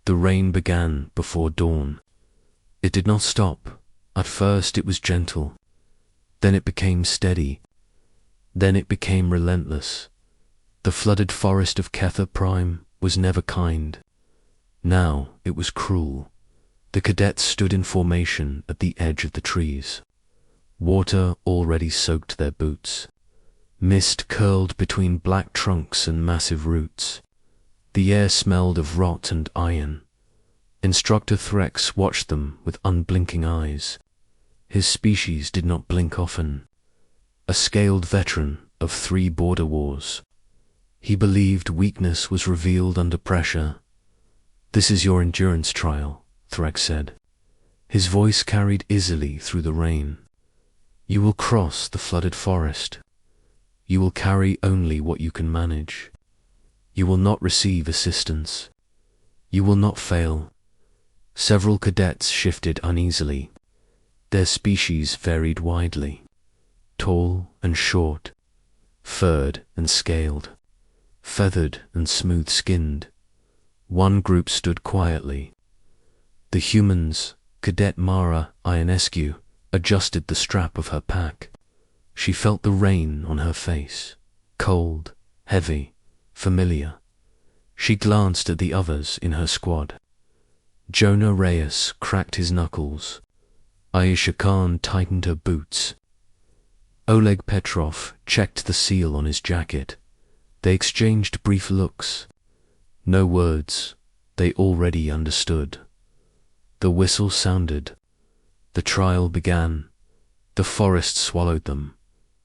The rain began before dawn. It did not stop. At first it was gentle. Then it became steady. Then it became relentless. The flooded forest of Kether Prime was never kind. Now it was cruel. The cadets stood in formation at the edge of the trees. Water already soaked their boots. Mist curled between black trunks and massive roots. The air smelled of rot and iron. Instructor Threx watched them with unblinking eyes. His species did not blink often. A scaled veteran of 3 border wars. He believed weakness was revealed under pressure. "This is your endurance trial," Threx said. His voice carried easily through the rain. "You will cross the flooded forest. You will carry only what you can manage. You will not receive assistance. You will not fail." Several cadets shifted uneasily. Their species varied widely. Tall and short, furred and scaled, feathered and smooth-skinned. One group stood quietly. The humans, Cadet Mara Ionescu, adjusted the strap of her pack. She felt the rain on her face, cold, heavy, familiar. She glanced at the others in her squad. Jonah Reyes cracked his knuckles. Aisha Khan tightened her boots. Oleg Petrov checked the seal on his jacket. They exchanged brief looks. No words. They already understood. The whistle sounded. The trial began. The forest swallowed them.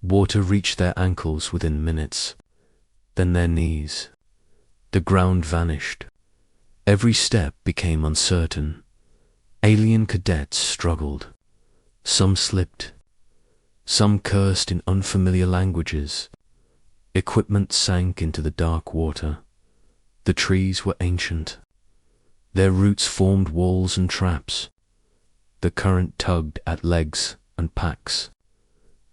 Water reached their ankles within minutes. Then their knees. The ground vanished. Every step became uncertain. Alien cadets struggled. Some slipped. Some cursed in unfamiliar languages. Equipment sank into the dark water. The trees were ancient. Their roots formed walls and traps. The current tugged at legs and packs.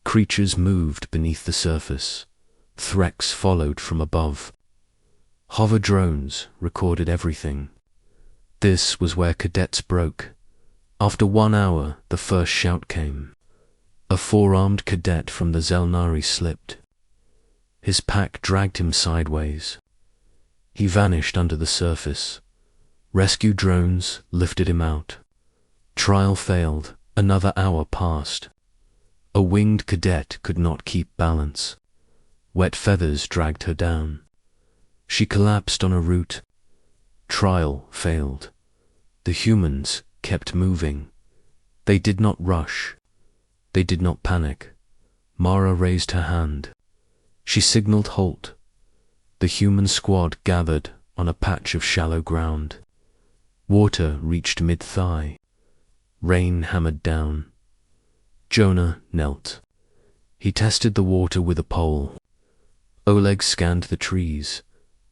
Creatures moved beneath the surface. Threats followed from above. Hover drones recorded everything. This was where cadets broke. After 1 hour, the first shout came. A 4-armed cadet from the Zelnari slipped. His pack dragged him sideways. He vanished under the surface. Rescue drones lifted him out. Trial failed. Another hour passed. A winged cadet could not keep balance. Wet feathers dragged her down. She collapsed on a root. Trial failed. The humans kept moving. They did not rush. They did not panic. Mara raised her hand. She signaled halt. The human squad gathered on a patch of shallow ground. Water reached mid-thigh. Rain hammered down. Jonah knelt. He tested the water with a pole. Oleg scanned the trees.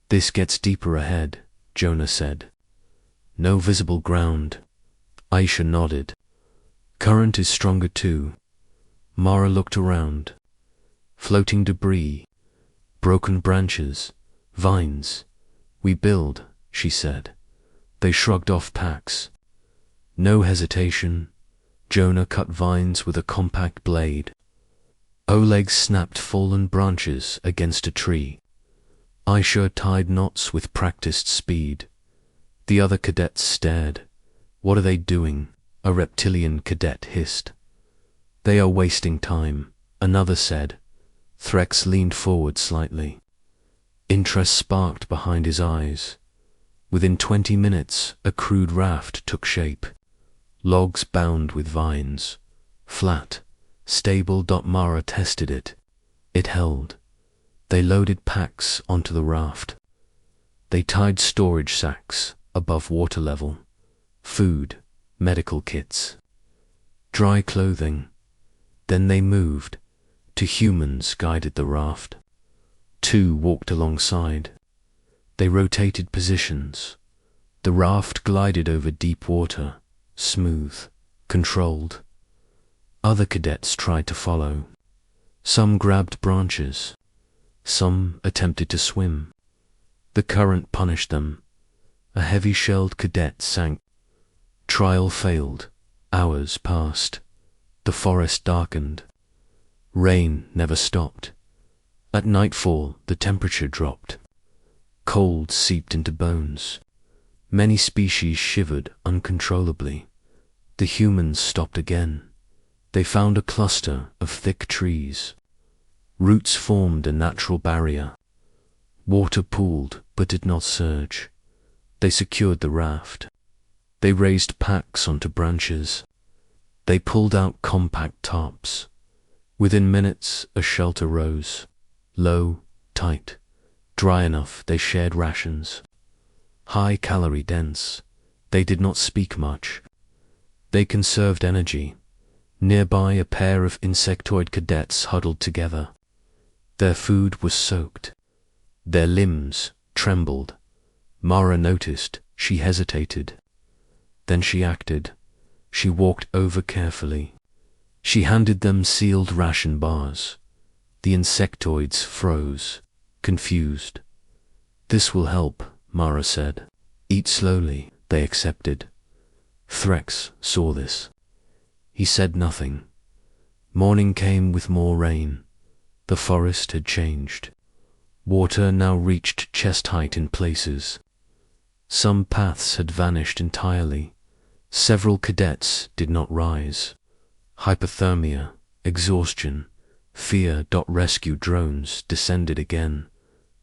"This gets deeper ahead," Jonah said. "No visible ground." Aisha nodded. "Current is stronger too." Mara looked around. Floating debris, broken branches, vines. "We build," she said. They shrugged off packs. No hesitation. Jonah cut vines with a compact blade. Oleg snapped fallen branches against a tree. Aisha tied knots with practiced speed. The other cadets stared. "What are they doing?" a reptilian cadet hissed. "They are wasting time," another said. Threx leaned forward slightly. Interest sparked behind his eyes. Within 20 minutes, a crude raft took shape. Logs bound with vines. Flat, stable. Mara tested it. It held. They loaded packs onto the raft. They tied storage sacks above water level. Food, medical kits, dry clothing. Then they moved. 2 humans guided the raft. 2 walked alongside. They rotated positions. The raft glided over deep water, smooth, controlled. Other cadets tried to follow. Some grabbed branches. Some attempted to swim. The current punished them. A heavy-shelled cadet sank. Trial failed. Hours passed. The forest darkened. Rain never stopped. At nightfall, the temperature dropped. Cold seeped into bones. Many species shivered uncontrollably. The humans stopped again. They found a cluster of thick trees. Roots formed a natural barrier. Water pooled but did not surge. They secured the raft. They raised packs onto branches. They pulled out compact tarps. Within minutes, a shelter rose. Low, tight, dry enough they shared rations. High calorie dense, they did not speak much. They conserved energy. Nearby, a pair of insectoid cadets huddled together. Their food was soaked. Their limbs trembled. Mara noticed. She hesitated. Then she acted. She walked over carefully. She handed them sealed ration bars. The insectoids froze, confused. "This will help," Mara said. "Eat slowly," they accepted. Threx saw this. He said nothing. Morning came with more rain. The forest had changed. Water now reached chest height in places. Some paths had vanished entirely. Several cadets did not rise. Hypothermia, exhaustion, fear. Rescue drones descended again.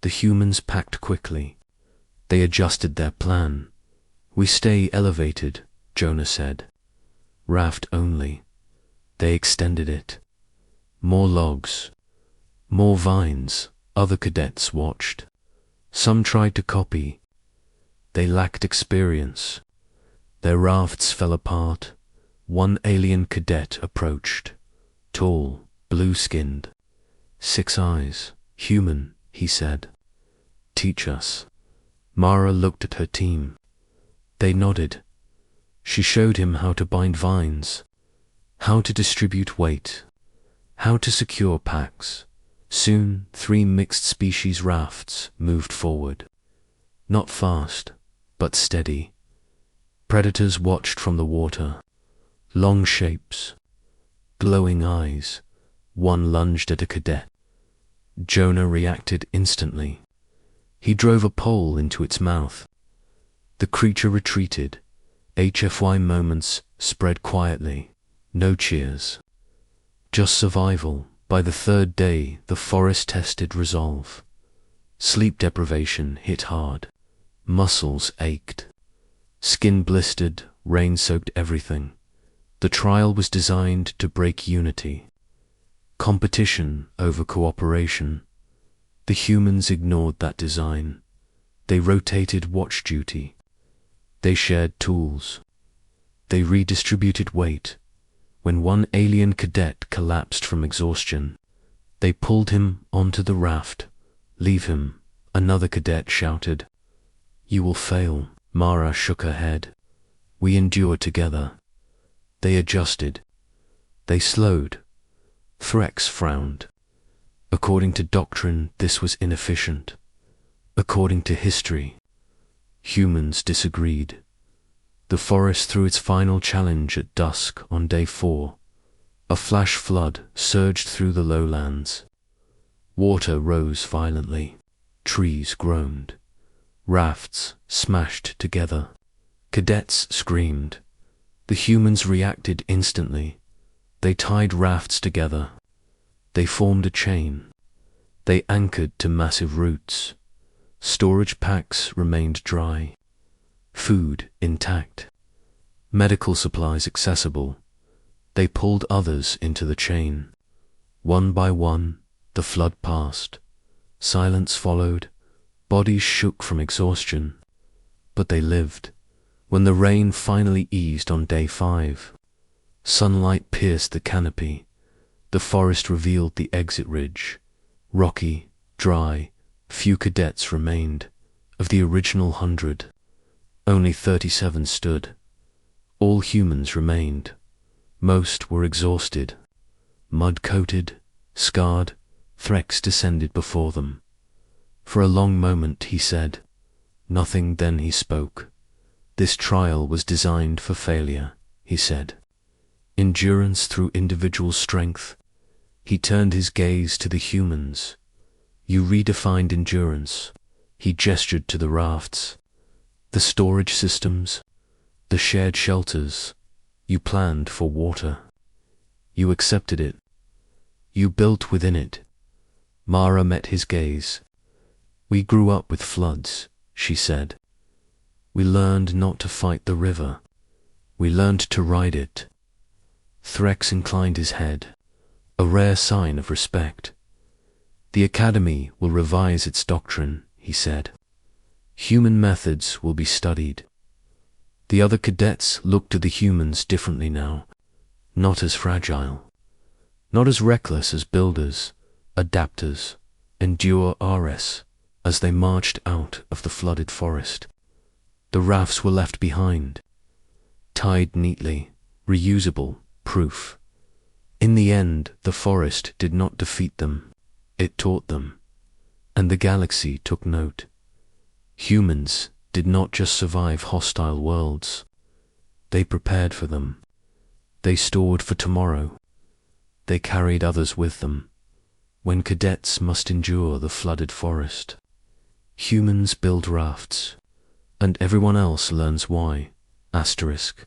The humans packed quickly. They adjusted their plan. "We stay elevated," Jonah said. "Raft only." They extended it. More logs. More vines. Other cadets watched. Some tried to copy. They lacked experience. Their rafts fell apart. One alien cadet approached. Tall, blue-skinned. 6 eyes. "Human," he said. "Teach us." Mara looked at her team. They nodded. She showed him how to bind vines, how to distribute weight, how to secure packs. Soon, 3 mixed-species rafts moved forward. Not fast, but steady. Predators watched from the water. Long shapes, glowing eyes. One lunged at a cadet. Jonah reacted instantly. He drove a pole into its mouth. The creature retreated. HFY moments spread quietly. No cheers. Just survival. By the 3rd day, the forest tested resolve. Sleep deprivation hit hard. Muscles ached. Skin blistered. Rain soaked everything. The trial was designed to break unity. Competition over cooperation. The humans ignored that design. They rotated watch duty. They shared tools. They redistributed weight. When one alien cadet collapsed from exhaustion, they pulled him onto the raft. "Leave him," another cadet shouted. "You will fail." Mara shook her head. "We endure together." They adjusted. They slowed. Threx frowned. According to doctrine, this was inefficient. According to history, humans disagreed. The forest threw its final challenge at dusk on day 4. A flash flood surged through the lowlands. Water rose violently. Trees groaned. Rafts smashed together. Cadets screamed. The humans reacted instantly. They tied rafts together. They formed a chain. They anchored to massive roots. Storage packs remained dry. Food intact. Medical supplies accessible. They pulled others into the chain. One by one, the flood passed. Silence followed. Bodies shook from exhaustion. But they lived. When the rain finally eased on day 5, sunlight pierced the canopy. The forest revealed the exit ridge. Rocky, dry, few cadets remained. Of the original 100, only 37 stood. All humans remained. Most were exhausted. Mud-coated, scarred, Threx descended before them. For a long moment he said, Nothing. Then he spoke. This trial was designed for failure, he said. Endurance through individual strength. He turned his gaze to the humans. You redefined endurance. He gestured to the rafts, the storage systems, the shared shelters. You planned for water. You accepted it. You built within it. Mara met his gaze. We grew up with floods, she said. We learned not to fight the river. We learned to ride it. Threx inclined his head, a rare sign of respect. The Academy will revise its doctrine, he said. Human methods will be studied. The other cadets looked at the humans differently now, not as fragile, not as reckless as builders, adapters, endure-rs, as they marched out of the flooded forest. The rafts were left behind, tied neatly, reusable, proof. In the end, the forest did not defeat them, it taught them, and the galaxy took note. Humans did not just survive hostile worlds, they prepared for them. They stored for tomorrow. They carried others with them. When cadets must endure the flooded forest, humans build rafts, and everyone else learns why. Asterisk.